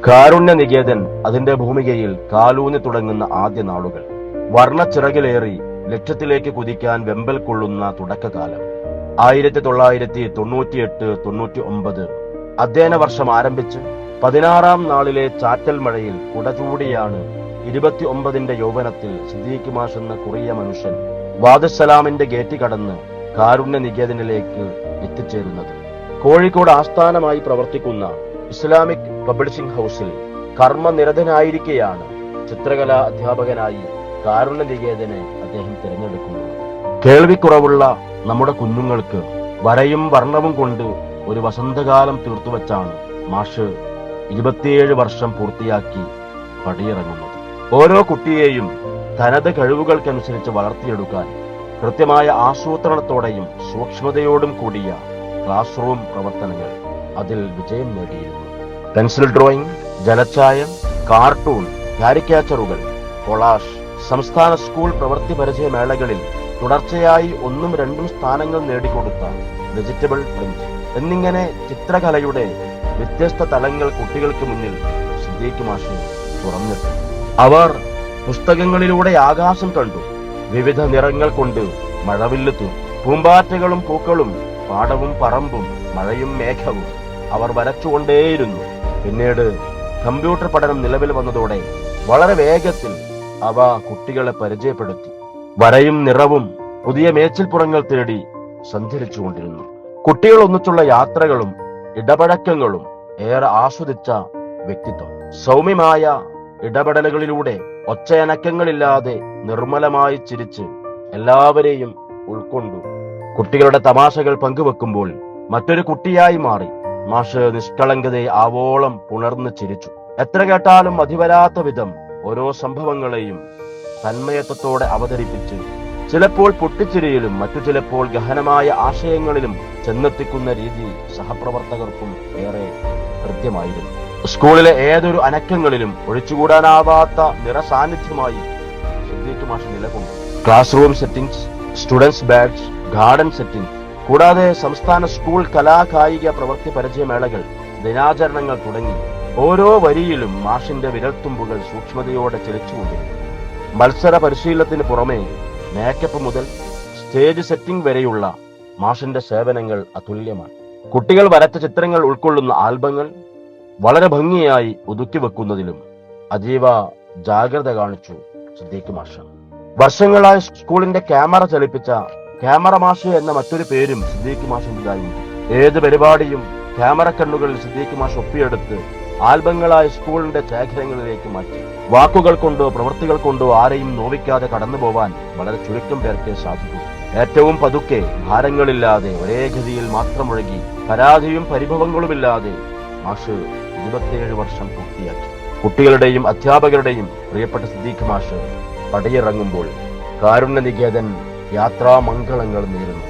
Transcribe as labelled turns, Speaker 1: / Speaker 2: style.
Speaker 1: കാരുണ്യ നികേതൻ അതിന്റെ ഭൂമികയിൽ കാലൂന്നി തുടങ്ങുന്ന ആദ്യ നാളുകൾ. വർണ്ണച്ചിറകിലേറി ലക്ഷ്യത്തിലേക്ക് കുതിക്കാൻ വെമ്പൽ കൊള്ളുന്ന തുടക്കകാലം. 1998-99 അധ്യയന വർഷം ആരംഭിച്ച് 16-ാം നാളിലെ ചാറ്റൽ മഴയിൽ കുടചൂടിയാണ് 29ന്റെ യൗവനത്തിൽ സിദ്ദീഖ് മാഷ് എന്ന കുറിയ മനുഷ്യൻ വാദുസ്സലാമിന്റെ ഗേറ്റ് കടന്ന് കാരുണ്യ നികേതനിലേക്ക് എത്തിച്ചേരുന്നത്. കോഴിക്കോട് ആസ്ഥാനമായി പ്രവർത്തിക്കുന്ന ഇസ്ലാമിക് പബ്ലിഷിംഗ് ഹൗസിൽ കർമ്മനിരതനായിരിക്കെയാണ് ചിത്രകലാ അധ്യാപകനായി കാരുണ്യ നികേതനെ അദ്ദേഹം തിരഞ്ഞെടുക്കുന്നത്. കേൾവിക്കുറവുള്ള നമ്മുടെ കുഞ്ഞുങ്ങൾക്ക് വരയും വർണ്ണവും കൊണ്ട് ഒരു വസന്തകാലം തീർത്തുവച്ചാണ് മാഷ് 27 വർഷം പൂർത്തിയാക്കി പടിയിറങ്ങുന്നത്. ഓരോ കുട്ടിയെയും തനത് കഴിവുകൾക്കനുസരിച്ച് വളർത്തിയെടുക്കാൻ കൃത്യമായ ആസൂത്രണത്തോടെയും സൂക്ഷ്മതയോടും കൂടിയ ക്ലാസ് റൂം പ്രവർത്തനങ്ങൾ അതിൽ വിജയം നേടിയിരുന്നു. പെൻസിൽ ഡ്രോയിങ്, ജലച്ചായം, കാർട്ടൂൺ, കാരിക്കാച്ചറുകൾ, കൊളാഷ്, സംസ്ഥാന സ്കൂൾ പ്രവൃത്തി പരിചയ മേളകളിൽ തുടർച്ചയായി 1-2 സ്ഥാനങ്ങൾ നേടിക്കൊടുത്ത വെജിറ്റബിൾ പ്രിന്റ് എന്നിങ്ങനെ ചിത്രകലയുടെ വ്യത്യസ്ത തലങ്ങൾ കുട്ടികൾക്ക് മുന്നിൽ സിദ്ദീഖ് മാഷ് തുറന്നിട്ടു. അവർ പുസ്തകങ്ങളിലൂടെ ആകാശം കണ്ടു, വിവിധ നിറങ്ങൾ കൊണ്ട് മഴവില്ല് തീർത്തു. പൂമ്പാറ്റകളും പൂക്കളും, പാടവും പറമ്പും, മഴയും മേഘവും അവർ വരച്ചുകൊണ്ടേയിരുന്നു. പിന്നീട് കമ്പ്യൂട്ടർ പഠനം നിലവിൽ വന്നതോടെ വളരെ വേഗത്തിൽ അവ കുട്ടികളെ പരിചയപ്പെടുത്തി. വരയും നിറവും പുതിയ മേച്ചിൽപ്പുറങ്ങൾ തേടി സഞ്ചരിച്ചുകൊണ്ടിരുന്നു. കുട്ടികൾ ഒന്നിച്ചുള്ള യാത്രകളും ഇടപഴക്കങ്ങളും ഏറെ ആസ്വദിച്ച വ്യക്തിത്വം. സൗമ്യമായ ഇടപെടലുകളിലൂടെ ഒച്ചയനക്കങ്ങളില്ലാതെ നിർമ്മലമായി ചിരിച്ച് എല്ലാവരെയും ഉൾക്കൊണ്ടു. കുട്ടികളുടെ തമാശകൾ പങ്കുവെക്കുമ്പോൾ മറ്റൊരു കുട്ടിയായി മാറി മാഷ് നിഷ്കളങ്കതയെ ആവോളം പുണർന്ന് ചിരിച്ചു. എത്ര കേട്ടാലും മതിവരാത്ത വിധം ഓരോ സംഭവങ്ങളെയും തന്മയത്വത്തോടെ അവതരിപ്പിച്ച് ചിലപ്പോൾ പൊട്ടിച്ചിരിയിലും മറ്റു ചിലപ്പോൾ ഗഹനമായ ആശയങ്ങളിലും ചെന്നെത്തിക്കുന്ന രീതി സഹപ്രവർത്തകർക്കും ഏറെ കൃത്യമായിരുന്നു. സ്കൂളിലെ ഏതൊരു അനക്കങ്ങളിലും ഒഴിച്ചുകൂടാനാവാത്ത നിറസാന്നിധ്യമായി സിദ്ദീഖ് മാഷ് നിലകൊണ്ടു. Class room settings, students badge, garden setting, കൂടാതെ സംസ്ഥാന സ്കൂൾ കലാകായിക പ്രവൃത്തി പരിചയമേളകൾ, ദിനാചരണങ്ങൾ തുടങ്ങി ഓരോ വരിയിലും മാഷിന്റെ വിരൽത്തുമ്പുകൾ സൂക്ഷ്മതയോടെ ചലിച്ചുകൊണ്ടിരുന്നു. മത്സര പരിശീലനത്തിന് പുറമെ മേക്കപ്പ് മുതൽ സ്റ്റേജ് സെറ്റിംഗ് വരെയുള്ള മാഷിന്റെ സേവനങ്ങൾ അതുല്യമാണ്. കുട്ടികൾ വരച്ച ചിത്രങ്ങൾ ഉൾക്കൊള്ളുന്ന ആൽബങ്ങൾ വളരെ ഭംഗിയായി ഒതുക്കി വെക്കുന്നതിലും അതീവ ജാഗ്രത കാണിച്ചു സിദ്ദീഖ് മാഷ്. വർഷങ്ങളായി സ്കൂളിന്റെ ക്യാമറ ചലിപ്പിച്ച ക്യാമറ മാഷ് എന്ന മറ്റൊരു പേരും സിദ്ദീഖ് മാഷിൻ്റെതായിരുന്നു. ഏത് പരിപാടിയും ക്യാമറ കണ്ണുകളിൽ സിദ്ദീഖ് മാഷ് ഒപ്പിയെടുത്ത് ആൽബങ്ങളായി സ്കൂളിന്റെ ശേഖരങ്ങളിലേക്ക് മാറ്റി. വാക്കുകൾ കൊണ്ടോ പ്രവൃത്തികൾ കൊണ്ടോ ആരെയും നോവിക്കാതെ കടന്നു പോവാൻ വളരെ ചുരുക്കം പേർക്ക് സാധിക്കൂ. ഏറ്റവും പതുക്കെ, ഭാരങ്ങളില്ലാതെ, ഒരേ ഗതിയിൽ മാത്രം ഒഴുകി, പരാതിയും പരിഭവങ്ങളുമില്ലാതെ മാഷ് 27 വർഷം പൂർത്തിയാക്കി. കുട്ടികളുടെയും അധ്യാപകരുടെയും പ്രിയപ്പെട്ട സിദ്ദീഖ് മാഷ് പടിയിറങ്ങുമ്പോൾ കാരുണ്യ നികേതൻ യാത്രാമംഗളങ്ങൾ നേരുന്നു.